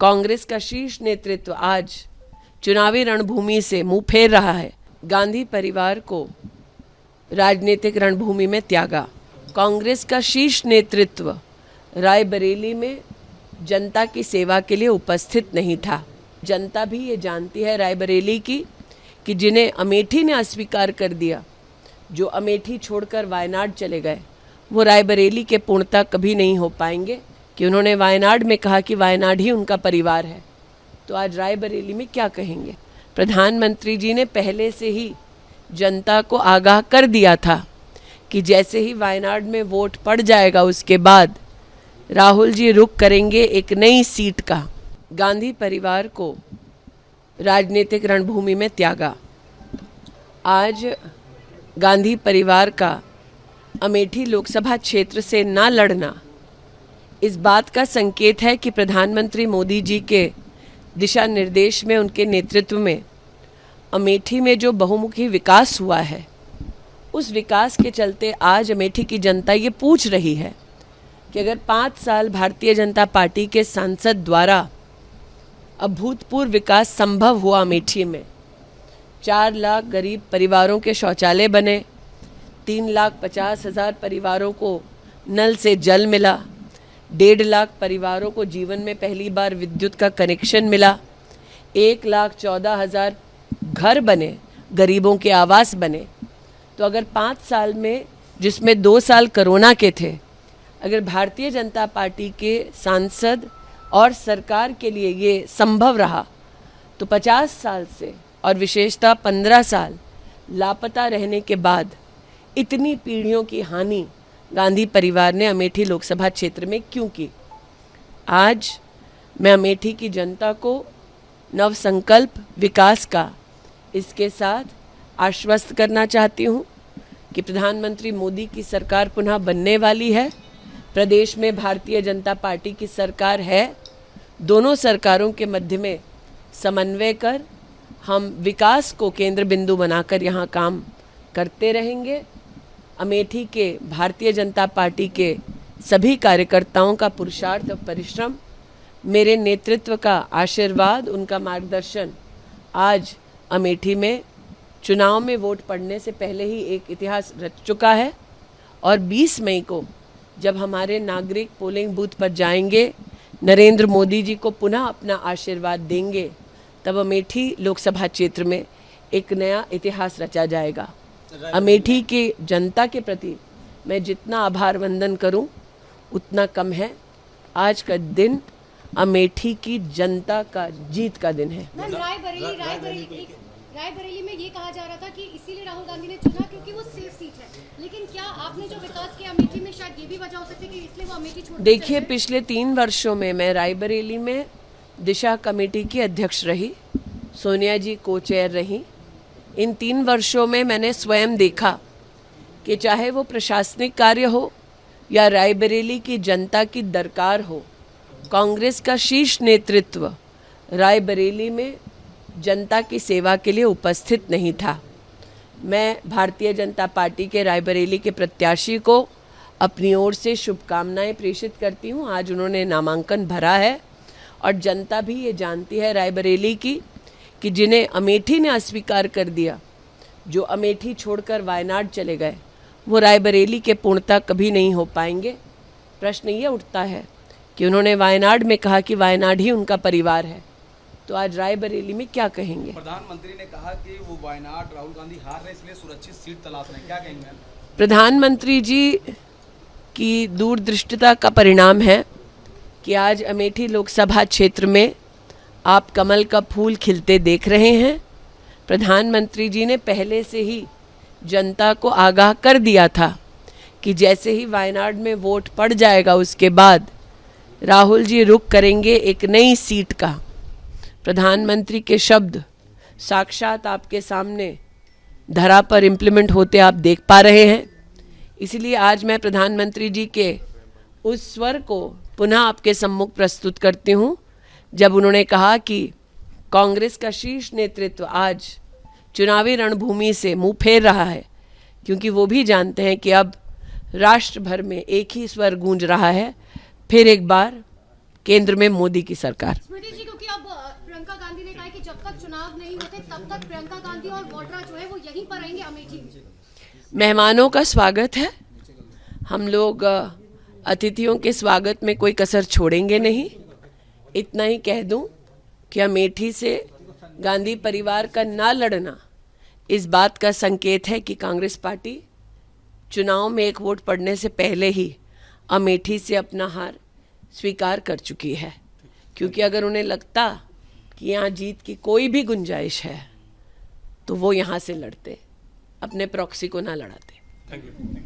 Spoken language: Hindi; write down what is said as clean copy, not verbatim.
कांग्रेस का शीर्ष नेतृत्व आज चुनावी रणभूमि से मुंह फेर रहा है। गांधी परिवार को राजनीतिक रणभूमि में त्यागा। कांग्रेस का शीर्ष नेतृत्व रायबरेली में जनता की सेवा के लिए उपस्थित नहीं था। जनता भी ये जानती है रायबरेली की कि जिन्हें अमेठी ने अस्वीकार कर दिया, जो अमेठी छोड़कर वायनाड चले गए, वो रायबरेली के पूर्णता कभी नहीं हो पाएंगे कि उन्होंने वायनाड में कहा कि वायनाड ही उनका परिवार है। तो आज रायबरेली में क्या कहेंगे? प्रधानमंत्री जी ने पहले से ही जनता को आगाह कर दिया था कि जैसे ही वायनाड में वोट पड़ जाएगा उसके बाद राहुल जी रुख करेंगे एक नई सीट का। गांधी परिवार को राजनीतिक रणभूमि में त्यागा। आज गांधी परिवार का अमेठी लोकसभा क्षेत्र से ना लड़ना इस बात का संकेत है कि प्रधानमंत्री मोदी जी के दिशा निर्देश में, उनके नेतृत्व में अमेठी में जो बहुमुखी विकास हुआ है, उस विकास के चलते आज अमेठी की जनता ये पूछ रही है कि अगर 5 साल भारतीय जनता पार्टी के सांसद द्वारा अभूतपूर्व विकास संभव हुआ अमेठी में, 4 लाख गरीब परिवारों के शौचालय बने, 3,50,000 परिवारों को नल से जल मिला, 1.5 लाख परिवारों को जीवन में पहली बार विद्युत का कनेक्शन मिला, 1,14,000 घर बने, गरीबों के आवास बने। तो अगर 5 साल में, जिसमें 2 साल कोरोना के थे, अगर भारतीय जनता पार्टी के सांसद और सरकार के लिए ये संभव रहा, तो 50 साल से और विशेषतः 15 साल लापता रहने के बाद इतनी पीढ़ियों की हानि गांधी परिवार ने अमेठी लोकसभा क्षेत्र में क्यों की? आज मैं अमेठी की जनता को नव संकल्प विकास का इसके साथ आश्वस्त करना चाहती हूँ कि प्रधानमंत्री मोदी की सरकार पुनः बनने वाली है। प्रदेश में भारतीय जनता पार्टी की सरकार है। दोनों सरकारों के मध्य में समन्वय कर हम विकास को केंद्र बिंदु बनाकर यहाँ काम करते रहेंगे। अमेठी के भारतीय जनता पार्टी के सभी कार्यकर्ताओं का पुरुषार्थ और परिश्रम, मेरे नेतृत्व का आशीर्वाद, उनका मार्गदर्शन आज अमेठी में चुनाव में वोट पड़ने से पहले ही एक इतिहास रच चुका है। और 20 मई को जब हमारे नागरिक पोलिंग बूथ पर जाएंगे, नरेंद्र मोदी जी को पुनः अपना आशीर्वाद देंगे, तब अमेठी लोकसभा क्षेत्र में एक नया इतिहास रचा जाएगा। अमेठी की जनता के प्रति मैं जितना आभार वंदन करूं उतना कम है। आज का दिन अमेठी की जनता का जीत का दिन है। रायबरेली में ये कहा जा रहा था कि इसीलिए राहुल गांधी ने चुना क्योंकि वो सेफ सीट है, लेकिन क्या आपने जो विकास किया अमेठी में, शायद ये भी वजह हो सकती है कि इसलिए वो अमेठी छोड़? देखिए, पिछले 3 वर्षों में मैं रायबरेली में दिशा कमेटी की अध्यक्ष रही, सोनिया जी को चेयर रही। इन 3 वर्षों में मैंने स्वयं देखा कि चाहे वो प्रशासनिक कार्य हो या रायबरेली की जनता की दरकार हो, कांग्रेस का शीर्ष नेतृत्व रायबरेली में जनता की सेवा के लिए उपस्थित नहीं था। मैं भारतीय जनता पार्टी के रायबरेली के प्रत्याशी को अपनी ओर से शुभकामनाएं प्रेषित करती हूं। आज उन्होंने नामांकन भरा है और जनता भी ये जानती है रायबरेली की कि जिन्हें अमेठी ने अस्वीकार कर दिया, जो अमेठी छोड़कर वायनाड चले गए, वो रायबरेली के पूर्णता कभी नहीं हो पाएंगे। प्रश्न ये उठता है कि उन्होंने वायनाड में कहा कि वायनाड ही उनका परिवार है। तो आज रायबरेली में क्या कहेंगे? प्रधानमंत्री ने कहा कि वो वायनाड राहुल गांधी हार रहे, इसलिए सुरक्षित सीट तलाश रहे हैं, क्या कहेंगे? प्रधानमंत्री जी की दूरदृष्टिता का परिणाम है कि आज अमेठी लोकसभा क्षेत्र में आप कमल का फूल खिलते देख रहे हैं। प्रधानमंत्री जी ने पहले से ही जनता को आगाह कर दिया था कि जैसे ही वायनाड में वोट पड़ जाएगा उसके बाद राहुल जी रुख करेंगे एक नई सीट का। प्रधानमंत्री के शब्द साक्षात आपके सामने धरा पर इम्प्लीमेंट होते आप देख पा रहे हैं। इसलिए आज मैं प्रधानमंत्री जी के उस स्वर को पुनः आपके सम्मुख प्रस्तुत करती हूँ जब उन्होंने कहा कि कांग्रेस का शीर्ष नेतृत्व आज चुनावी रणभूमि से मुंह फेर रहा है, क्योंकि वो भी जानते हैं कि अब राष्ट्र भर में एक ही स्वर गूंज रहा है, फिर एक बार केंद्र में मोदी की सरकार। स्मृति जी, क्योंकि अब प्रियंका गांधी ने कहा है कि जब तक चुनाव नहीं होते तब तक प्रियंका गांधी और वाड्रा जो है वो यहीं पर रहेंगे अमेठी में। मेहमानों का स्वागत है, हम लोग अतिथियों के स्वागत में कोई कसर छोड़ेंगे नहीं। इतना ही कह दूं कि अमेठी से गांधी परिवार का ना लड़ना इस बात का संकेत है कि कांग्रेस पार्टी चुनाव में एक वोट पड़ने से पहले ही अमेठी से अपना हार स्वीकार कर चुकी है, क्योंकि अगर उन्हें लगता कि यहाँ जीत की कोई भी गुंजाइश है तो वो यहाँ से लड़ते, अपने प्रॉक्सी को ना लड़ाते। Thank you.